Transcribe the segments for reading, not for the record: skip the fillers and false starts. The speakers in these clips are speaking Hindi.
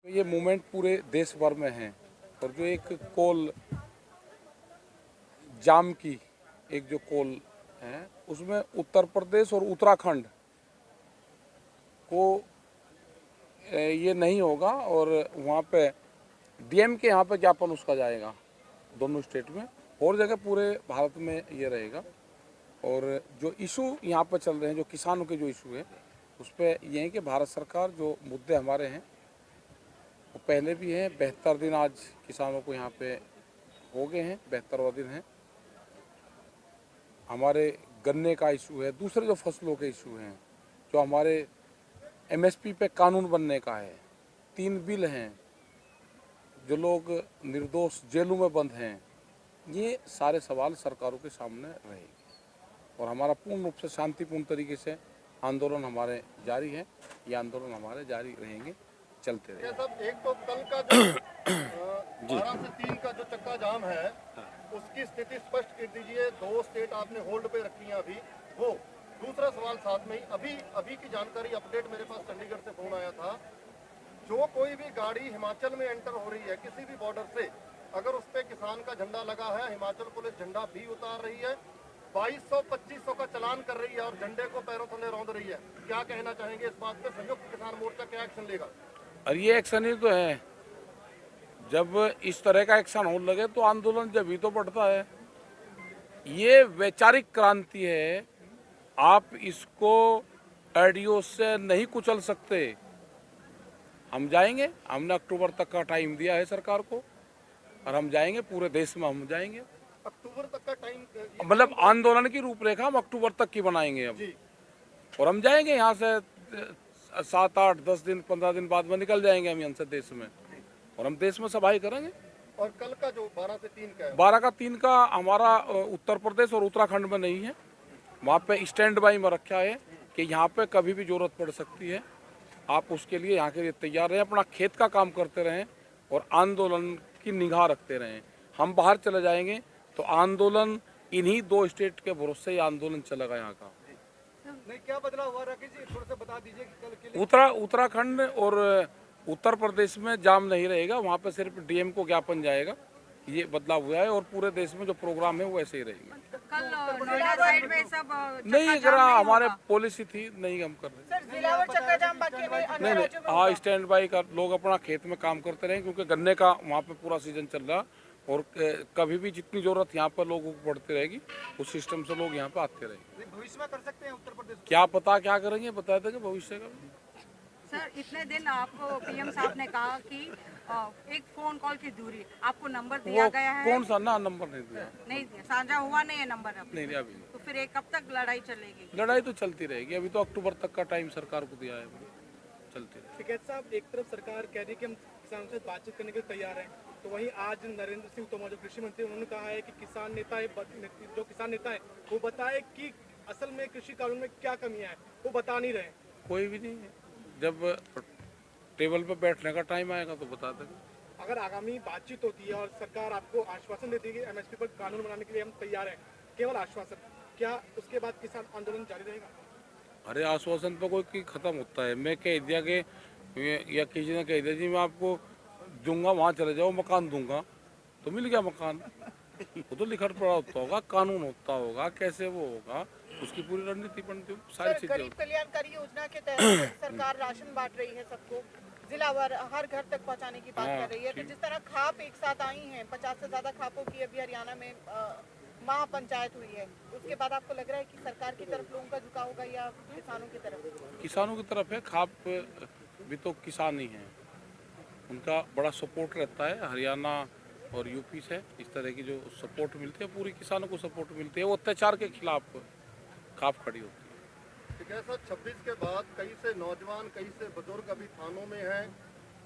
ये मूवमेंट पूरे देश भर में है और जो एक कोल जाम की एक जो कोल है उसमें उत्तर प्रदेश और उत्तराखंड को ये नहीं होगा और वहाँ पे डीएम के यहाँ पे ज्ञापन उसका जाएगा दोनों स्टेट में और जगह पूरे भारत में ये रहेगा। और जो इशू यहाँ पर चल रहे हैं जो किसानों के जो इशू है उस पर ये है कि भारत सरकार जो मुद्दे हमारे हैं वो पहले भी हैं। 72 दिन आज किसानों को यहाँ पे हो गए हैं, 72वां दिन है। हमारे गन्ने का इशू है, दूसरे जो फसलों के इशू हैं, जो हमारे एमएसपी पे कानून बनने का है, 3 बिल हैं, जो लोग निर्दोष जेलों में बंद हैं, ये सारे सवाल सरकारों के सामने रहेंगे और हमारा पूर्ण रूप से शांतिपूर्ण तरीके से आंदोलन हमारे जारी है। ये आंदोलन हमारे जारी रहेंगे, चलते रहेंगे। सब एक तो कल का जो 12 से 3 का जो चक्का जाम है उसकी स्थिति स्पष्ट कर दीजिए। 2 स्टेट आपने होल्ड पे रखी है अभी वो। दूसरा सवाल साथ में ही अभी की जानकारी अपडेट मेरे पास चंडीगढ़ से फोन आया था, जो कोई भी गाड़ी हिमाचल में एंटर हो रही है किसी भी बॉर्डर से, अगर उस पर किसान का झंडा लगा है, हिमाचल पुलिस झंडा भी उतार रही है, 2200-2500 का चलान कर रही है और झंडे को पैरों थले रौंद रही है। क्या कहना चाहेंगे इस बात पे? संयुक्त किसान मोर्चा क्या एक्शन लेगा? और ये एक्शन ही तो है, जब इस तरह का एक्शन होने लगे तो आंदोलन जब ही तो बढ़ता है। ये वैचारिक क्रांति है, आप इसको एडियो से नहीं कुचल सकते। हम जाएंगे, हमने अक्टूबर तक का टाइम दिया है सरकार को और हम जाएंगे, पूरे देश में हम जाएंगे। अक्टूबर तक का टाइम मतलब आंदोलन की रूपरेखा हम अक्टूबर तक की बनाएंगे अब, और हम जाएंगे यहाँ से 7, 8, 10 दिन 15 दिन बाद में निकल जाएंगे हम यहाँ से देश में और हम देश में सभाएं करेंगे। और कल का जो 12 से 3 का है, 12 का 3 का हमारा उत्तर प्रदेश और उत्तराखंड में नहीं है, वहाँ पे स्टैंड बाई में रखा है कि यहाँ पे कभी भी जरूरत पड़ सकती है। आप उसके लिए यहाँ के लिए तैयार रहें, अपना खेत का काम करते रहें और आंदोलन की निगाह रखते रहें। हम बाहर चले जाएंगे तो आंदोलन इन्हीं 2 स्टेट के भरोसे ही आंदोलन चलेगा यहाँ का। नहीं, क्या बदलाव हुआ राकेश जी, थोड़ा सा बता दीजिए कि कल के लिए उत्तराखंड और उत्तर प्रदेश में जाम नहीं रहेगा, वहाँ पे सिर्फ डीएम को ज्ञापन जाएगा। ये बदलाव हुआ है और पूरे देश में जो प्रोग्राम है वो ऐसे ही रहेंगे। कल नोएडा साइड में सब नहीं करा, हमारे पॉलिसी थी नहीं हम कर रहे। सर जिला और चक्का जाम बाकी नहीं, हाँ स्टैंड बाई का लोग अपना खेत में काम करते रहे, क्योंकि गन्ने का वहाँ पे पूरा सीजन चल रहा और कभी भी जितनी जरूरत यहाँ पर लोगों को पड़ती रहेगी उस सिस्टम से लोग यहाँ पे आते रहेंगे। भविष्य में कर सकते हैं उत्तर प्रदेश? क्या पता क्या करेंगे, बता देंगे भविष्य का। सर इतने दिन आपको पीएम साहब ने कहा कि एक फोन कॉल की दूरी, आपको नंबर दिया गया है? कौन सा ना नंबर नहीं दिया? नहीं दिया, साझा हुआ नहीं है नंबर अब? नहीं अभी। तो फिर ये कब तक लड़ाई चलेगी? लड़ाई तो चलती रहेगी, अभी तो अक्टूबर तक का टाइम सरकार को दिया है, चलती रहेगी। टिकैत साहब, एक तरफ सरकार कह रही है कि हम किसानों से बातचीत करने के लिए तैयार हैं, तो वहीं आज नरेंद्र सिंह तोमर जो कृषि मंत्री, उन्होंने कहा है कि किसान नेता है, जो किसान नेता है वो बताए कि असल में कृषि कानून में क्या कमियां हैं, वो बता नहीं रहे। कोई भी नहीं है, जब टेबल पे बैठने का टाइम आएगा तो बता देंगे। अगर आगामी बातचीत होती है और सरकार आपको आश्वासन देती है कि एमएसपी पर कानून बनाने के लिए हम तैयार हैं, केवल आश्वासन, क्या उसके बाद किसान आंदोलन जारी रहेगा? अरे आश्वासन पे कोई खत्म होता है? मैं कह दिया कि या किसी ने कह दिया जी मैं आपको दूंगा, वहाँ चले जाओ मकान दूंगा, तो मिल गया मकान। वो तो लिखा पड़ा होता होगा, कानून होता होगा, कैसे वो होगा, उसकी पूरी रणनीति बनती है, सारी चीजें। गरीब कल्याणकारी योजना के तहत सरकार राशन बांट रही है सबको, जिलावार हर घर तक पहुंचाने की बात कर रही है। तो जिस तरह खाप एक साथ आई हैं, 50 से ज्यादा खापों की अभी हरियाणा में महापंचायत हुई है, उसके बाद आपको लग रहा है कि सरकार की तरफ लोगों का झुकाव होगा या किसानों की तरफ? किसानों की तरफ है, खाप भी तो किसान ही हैं, उनका बड़ा सपोर्ट रहता है। हरियाणा और यूपी से इस तरह की जो सपोर्ट मिलती है, पूरी किसानों को सपोर्ट मिलती है, वो अत्याचार के खिलाफ खाप खड़ी होती है। ठीक है सर, 26 के बाद कई से नौजवान, कई से बुजुर्ग अभी थानों में हैं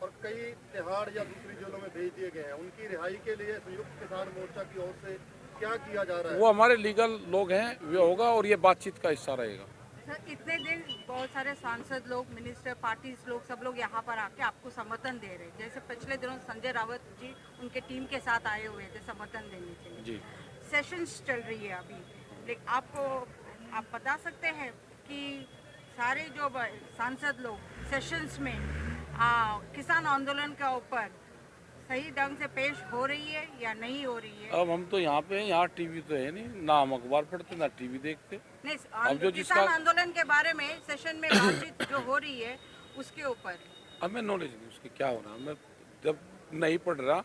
और कई तिहाड़ या दूसरी जेलों में भेज दिए गए हैं, उनकी रिहाई के लिए संयुक्त किसान मोर्चा की ओर से क्या किया जा रहा है? वो हमारे लीगल लोग हैं, वे होगा और ये बातचीत का हिस्सा रहेगा। सर इतने दिन बहुत सारे सांसद लोग, मिनिस्टर, पार्टी लोग, सब लोग यहाँ पर आके आपको समर्थन दे रहे हैं। जैसे पिछले दिनों संजय रावत जी उनके टीम के साथ आए हुए थे समर्थन देने के लिए। जी, सेशंस चल रही है अभी, लेकिन आप बता सकते हैं कि सारे जो सांसद लोग सेशंस में किसान आंदोलन के ऊपर सही ढंग से पेश हो रही है या नहीं हो रही है? अब हम तो यहाँ पे हैं, यहाँ टीवी तो है नहीं, ना हम अखबार पढ़ते ना टीवी देखते। नहीं, अब जो किसान जिसका आंदोलन के बारे में सेशन में बातचीत जो हो रही है उसके ऊपर हमें नॉलेज नहीं उसकी क्या हो रहा, मैं जब नहीं पढ़ रहा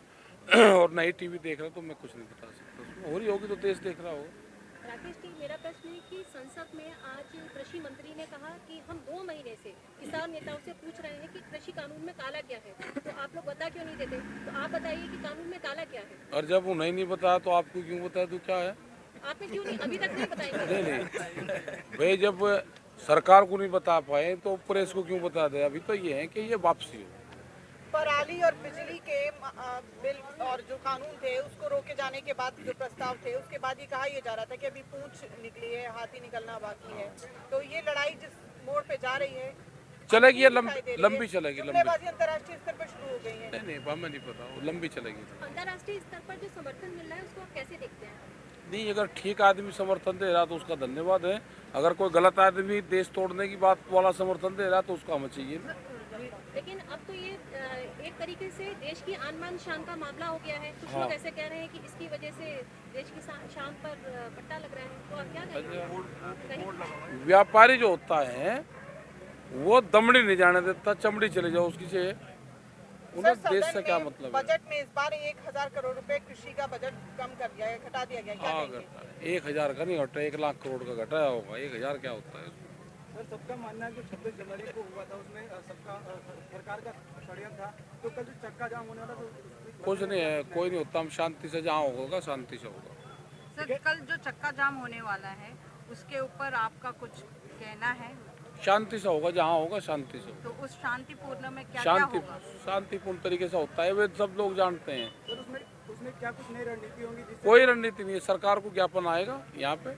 और नहीं टीवी देख रहा तो मैं कुछ नहीं बता सकता। उसमें हो रही होगी तो देश देख रहा होगा। राकेश जी, मेरा प्रश्न है कि संसद में आज कृषि मंत्री ने कहा कि हम 2 महीने से किसान नेताओं से पूछ रहे हैं कि कृषि कानून में काला क्या है, तो आप लोग बता क्यों नहीं देते? तो आप बताइए कि कानून में काला क्या है? और जब उन्हें नहीं बताया तो आपको क्यों बताया तो क्या है? आपने क्यों नहीं अभी तक नहीं बताएंगे? नहीं भाई, जब सरकार को नहीं बता पाए तो प्रेस को क्यों बता दे? अभी तो ये है कि ये वापसी हो। पराली और बिजली के बिल और जो कानून थे उसको रोके जाने के बाद जो प्रस्ताव थे उसके बाद ये कहा जा रहा था कि अभी पूंछ निकली है, हाथी निकलना बाकी है। तो ये लड़ाई जिस मोड़ पे जा रही है चलेगी, ये दिखाई दे रही है। लंबी चलेगी। जुमलेबाजी अंतर्राष्ट्रीय स्तर पर शुरू हो गई है। नहीं हमें नहीं पता, वो लंबी चलेगी। अंतर्राष्ट्रीय स्तर पर जो समर्थन मिल रहा है उसको आप कैसे देखते हैं? नहीं, अगर ठीक आदमी समर्थन दे रहा तो उसका धन्यवाद है। अगर कोई गलत आदमी देश तोड़ने की बात वाला समर्थन दे रहा तो उसका हमें चाहिए ना। लेकिन अब तो ये एक तरीके से देश की आन बान शान का मामला हो गया है। कुछ लोग ऐसे कह रहे हैं कि इसकी वजह से देश की शान पर पट्टा लग रहा है, तो आप क्या कहेंगे? व्यापारी जो होता है वो दमड़ी नहीं जाने देता, चमड़ी चले जाओ उसकी से। उन्हें सर, देश सदन से क्या में मतलब है? बजट में इस बार 1000 करोड़ रुपए कृषि का बजट कम कर दिया है, घटा दिया गया। क्या हाँ कहेंगे? घटा 1000 का नहीं घटा, 1 लाख करोड़ का घटाया होगा। 1000 क्या होता है? सर, सबका मानना है जो 26 जनवरी को हुआ था उसमें सबका सरकार का षड्यंत्र था, तो कल जो चक्का जाम होने वाला तो कुछ नहीं है, कोई नहीं होता। हम शांति से जहाँ होगा शांति से होगा। सर, कल जो चक्का जाम होने वाला है उसके ऊपर आपका कुछ कहना है? शांति से होगा, जहाँ होगा शांति से होगा। तो उस शांतिपूर्ण में क्या क्या होगा? शांतिपूर्ण तरीके से होता है, वे सब लोग जानते हैं। सर उसमें क्या कुछ नई रणनीति होंगी जिससे कोई रणनीति नहीं है। सरकार को ज्ञापन आएगा यहाँ पे,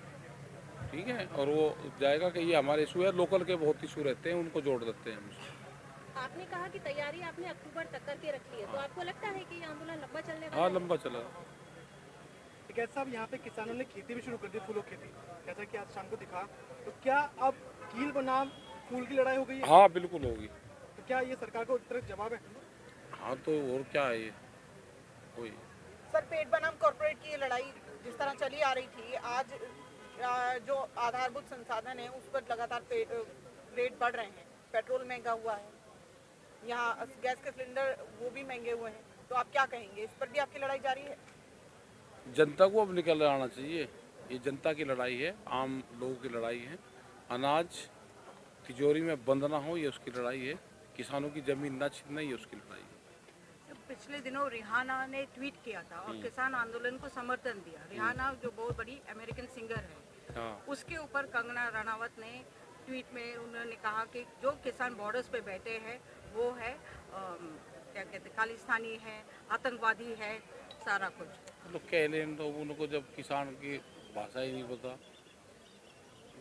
ठीक है, और वो जाएगा कि ये हमारे इशू है। लोकल के बहुत इशू रहते हैं, उनको जोड़ देते हैं हम। आपने कहा कि तैयारी आपने अक्टूबर तक करके रखी है, तो आपको लगता है कि ये आंदोलन लंबा चलने वाला हाँ, है? लंबा चलेगा। कैसा साहब यहाँ पे किसानों ने खेती भी शुरू कर दी, फूलों की खेती, जैसा कि आज शाम को दिखा, तो क्या अब कील बनाम फूल की लड़ाई हो गई है? हाँ बिल्कुल होगी। तो क्या ये सरकार को एक तरह जवाब है? हाँ तो और क्या है ये? कोई सर, पेट बनाम कॉर्पोरेट की ये लड़ाई जिस तरह चली आ रही थी, आज जो आधारभूत संसाधन है उस पर लगातार रेट बढ़ रहे हैं। पेट्रोल महंगा हुआ है, यहाँ गैस के सिलेंडर वो भी महंगे हुए हैं। तो आप क्या कहेंगे, इस पर भी आपकी लड़ाई जारी है? जनता को अब निकल आना चाहिए। ये जनता की लड़ाई है, आम लोगों की लड़ाई है। अनाज तिजोरी में बंद ना हो, ये उसकी लड़ाई है। किसानों की जमीन ना छीनना, ये उसकी लड़ाई है। पिछले दिनों रिहाना ने ट्वीट किया था और किसान आंदोलन को समर्थन दिया। रिहाना जो बहुत बड़ी अमेरिकन सिंगर है, हाँ उसके ऊपर कंगना रनावत ने ट्वीट में उन्होंने कहा कि जो किसान बॉर्डर्स पे बैठे हैं वो है क्या कहते हैं, खालिस्तानी है, आतंकवादी है, सारा कुछ। लोग कह लें तो उनको जब किसान की भाषा ही नहीं पता।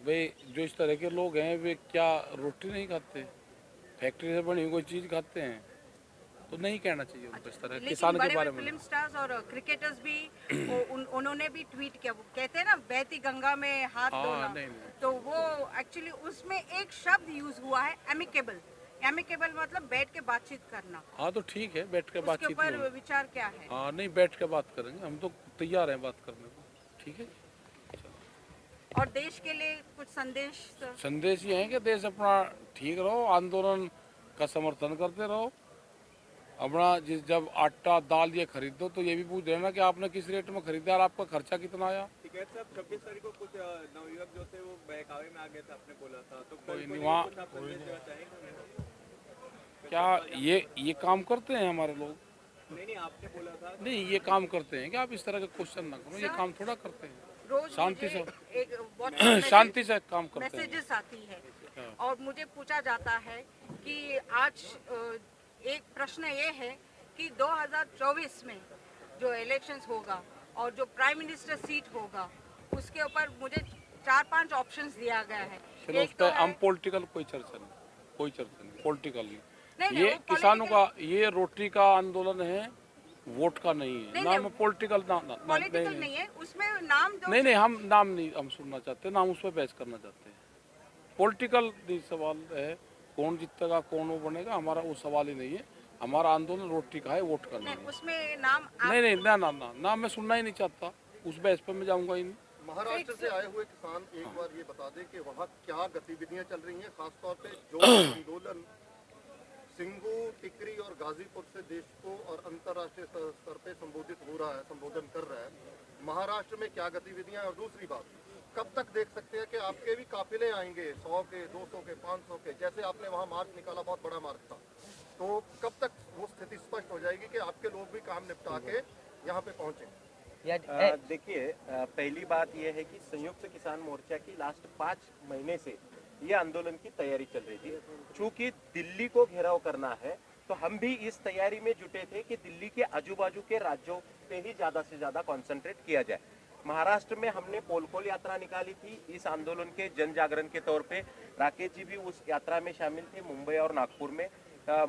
वे जो इस तरह के लोग हैं वे क्या रोटी नहीं खाते? फैक्ट्री से बनी हुई कोई चीज़ खाते हैं? तो नहीं कहना चाहिए उनको इस तरह लेकिन किसान के बड़े बारे बड़े में। फिल्म स्टार्स और क्रिकेटर्स भी उन्होंने भी ट्वीट किया। वो कहते हैं ना, बहती गंगा में हाथ हाँ, धोना, नहीं, नहीं। तो वो एक्चुअली उसमें एक शब्द यूज हुआ है, एमिकेबल। एमिकेबल मतलब बैठ के बातचीत करना। हाँ तो ठीक है, बैठ के उसके बातचीत ऊपर होगी। विचार क्या है? हाँ नहीं, बैठ के बात करेंगे, हम तो तैयार हैं बात करने को। ठीक है। और देश के लिए कुछ संदेश सर? संदेश ये है कि देश अपना ठीक रहो, आंदोलन का समर्थन करते रहो। अपना जब आटा दाल ये खरीदो तो ये भी पूछ लेना कि आपने किस रेट में खरीदा और आपका खर्चा कितना आया। टिकैत साहब 26 तारीख को कुछ नवयुवक जो थे वो बहकावे में आ गए थे, आपने बोला था, तो कोई कल नहीं, को वहाँ कुछ आप संदेश देना चाहेंगे? क्या ये काम करते हैं हमारे लोग? नहीं आपने बोला था। नहीं, ये काम करते हैं कि आप इस तरह के क्वेश्चन ना करो। ये काम थोड़ा करते हैं, रोज शांति मुझे से एक शांति से काम करते हैं। मैसेजेस आती है और मुझे पूछा जाता है कि आज एक प्रश्न ये है कि 2024 में जो इलेक्शंस होगा और जो प्राइम मिनिस्टर सीट होगा उसके ऊपर मुझे 4-5 ऑप्शंस दिया गया है। चलो उस एक तो पर है- हम पॉलिटिकल कोई चर्चा नहीं, पॉलिटिकल नहीं, नहीं। ये वो किसानों का, ये रोटी का आंदोलन है, वोट का नहीं है। नहीं, ना नहीं, में पॉलिटिकल पॉलिटिकल नहीं है, उसमें नाम दो। नहीं, हम नाम नहीं हम सुनना चाहते, ना हम उस पर बहस करना चाहते हैं। पॉलिटिकल नहीं सवाल है, कौन जीतेगा कौन वो बनेगा हमारा वो सवाल ही नहीं है। हमारा आंदोलन रोटी का है, वोट का नहीं नहीं, है। उसमें नाम नहीं नहीं ना ना ना ना मैं सुनना ही नहीं चाहता, उस बहस पर मैं जाऊंगा ही नहीं। महाराष्ट्र से आए हुए किसान एक बार ये बता दें कि वहाँ क्या गतिविधियां चल रही हैं, खासतौर पे जो आंदोलन सिंगू, टिकरी और गाजीपुर से देश को और अंतर्राष्ट्रीय स्तर पे संबोधन कर रहा है, महाराष्ट्र में क्या गतिविधियां हैं? और दूसरी बात, कब तक देख सकते हैं कि आपके भी काफिले आएंगे 100 के, 200 के, 500 के, जैसे आपने वहाँ मार्च निकाला, बहुत बड़ा मार्च था, तो कब तक वो स्थिति स्पष्ट हो जाएगी कि आपके लोग भी काम निपटा के यहाँ पे पहुंचे? देखिए, पहली बात यह है कि संयुक्त किसान मोर्चा की लास्ट 5 महीने से ये आंदोलन की तैयारी चल रही थी। चूंकि दिल्ली को घेराव करना है तो हम भी इस तैयारी में जुटे थे कि दिल्ली के आजू बाजू के राज्यों पे ही ज्यादा से ज्यादा कंसंट्रेट किया जाए। महाराष्ट्र में हमने पोलकोल यात्रा निकाली थी इस आंदोलन के जन जागरण के तौर पे। राकेश जी भी उस यात्रा में शामिल थे, मुंबई और नागपुर में।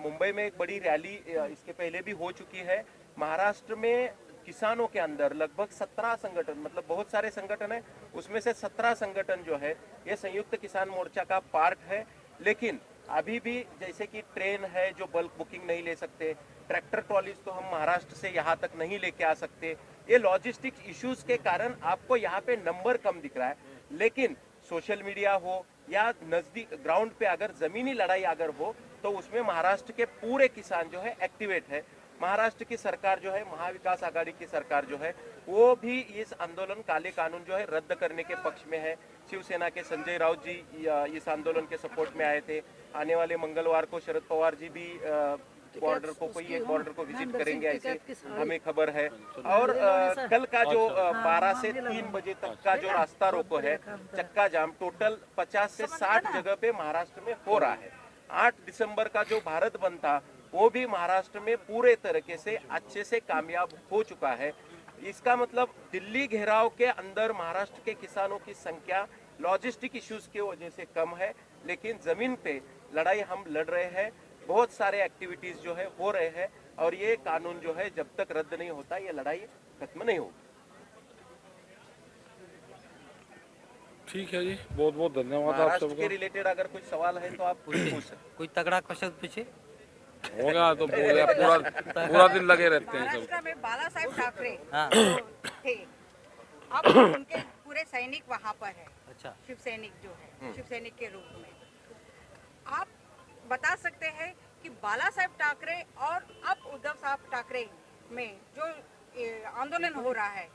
मुंबई में एक बड़ी रैली इसके पहले भी हो चुकी है। महाराष्ट्र में किसानों के अंदर लगभग 17 संगठन, मतलब बहुत सारे संगठन है, उसमें से 17 संगठन जो है ये संयुक्त किसान मोर्चा का पार्ट है। लेकिन अभी भी जैसे कि ट्रेन है जो बल्क बुकिंग नहीं ले सकते, ट्रैक्टर ट्रॉलीज तो हम महाराष्ट्र से यहाँ तक नहीं लेके आ सकते, ये लॉजिस्टिक्स इश्यूज के कारण आपको यहाँ पे नंबर कम दिख रहा है। लेकिन सोशल मीडिया हो या नजदीक ग्राउंड पे अगर जमीनी लड़ाई अगर हो तो उसमें महाराष्ट्र के पूरे किसान जो है एक्टिवेट है। महाराष्ट्र की सरकार जो है, महाविकास आघाड़ी की सरकार जो है, वो भी इस आंदोलन काले कानून जो है रद्द करने के पक्ष में है। शिवसेना के संजय राउत जी इस आंदोलन के सपोर्ट में आए थे। आने वाले मंगलवार को शरद पवार जी भी बॉर्डर को कोई एक बॉर्डर को विजिट करेंगे, ऐसे हमें खबर है। और कल का जो 12 से 3 बजे तक का जो रास्ता रोको है, चक्का जाम, टोटल 50 से 60 जगह पे महाराष्ट्र में हो रहा है। 8 दिसंबर का जो भारत बंद था वो भी महाराष्ट्र में पूरे तरीके से अच्छे से कामयाब हो चुका है। इसका मतलब दिल्ली घेराव के अंदर महाराष्ट्र के किसानों की संख्या लॉजिस्टिक इश्यूज की वजह से कम है, लेकिन जमीन पे लड़ाई हम लड़ रहे हैं। बहुत सारे एक्टिविटीज जो है हो रहे हैं और ये कानून जो है जब तक रद्द नहीं होता ये लड़ाई खत्म नहीं होगी। ठीक है जी, बहुत बहुत धन्यवाद आप महाराष्ट्र सबका। के रिलेटेड अगर कुछ सवाल है तो आप पूछ सकते। कोई तगड़ा क्वेश्चन पूछे होगा तो पूरा दिन लगे रहते हैं सब। महाराष्ट्र में बाला साहेब ठाकरे हाँ। थे, अब उनके पूरे सैनिक वहाँ पर है। अच्छा। शिव सैनिक जो है, शिव सैनिक के रूप में आप बता सकते हैं कि बाला साहेब ठाकरे और अब उद्धव साहब ठाकरे में जो आंदोलन हो रहा है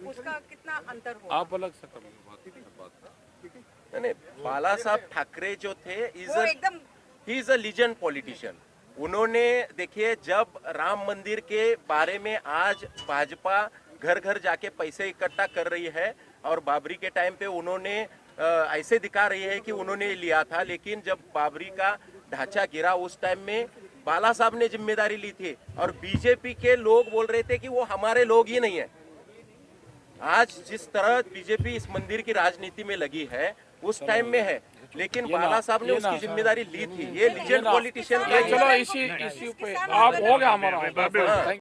उसका कितना अंतर हो? आप अलग से करेंगे बात। नहीं, बाला साहब ठाकरे जो थे वो एकदम he is a legend politician. उन्होंने देखिए, जब राम मंदिर के बारे में आज भाजपा घर घर जाके पैसे इकट्ठा कर रही है और बाबरी के टाइम पे उन्होंने ऐसे दिखा रही है कि उन्होंने लिया था, लेकिन जब बाबरी का ढांचा गिरा उस टाइम में बाला साहब ने जिम्मेदारी ली थी और बीजेपी के लोग बोल रहे थे कि वो हमारे लोग ही नहीं है। आज जिस तरह बीजेपी इस मंदिर की राजनीति में लगी है उस टाइम में है, लेकिन बाला साहब ने उसकी जिम्मेदारी ली थी। ये लीजेंड पॉलिटिशियन चलो इसी पे आप हो गया हमारा।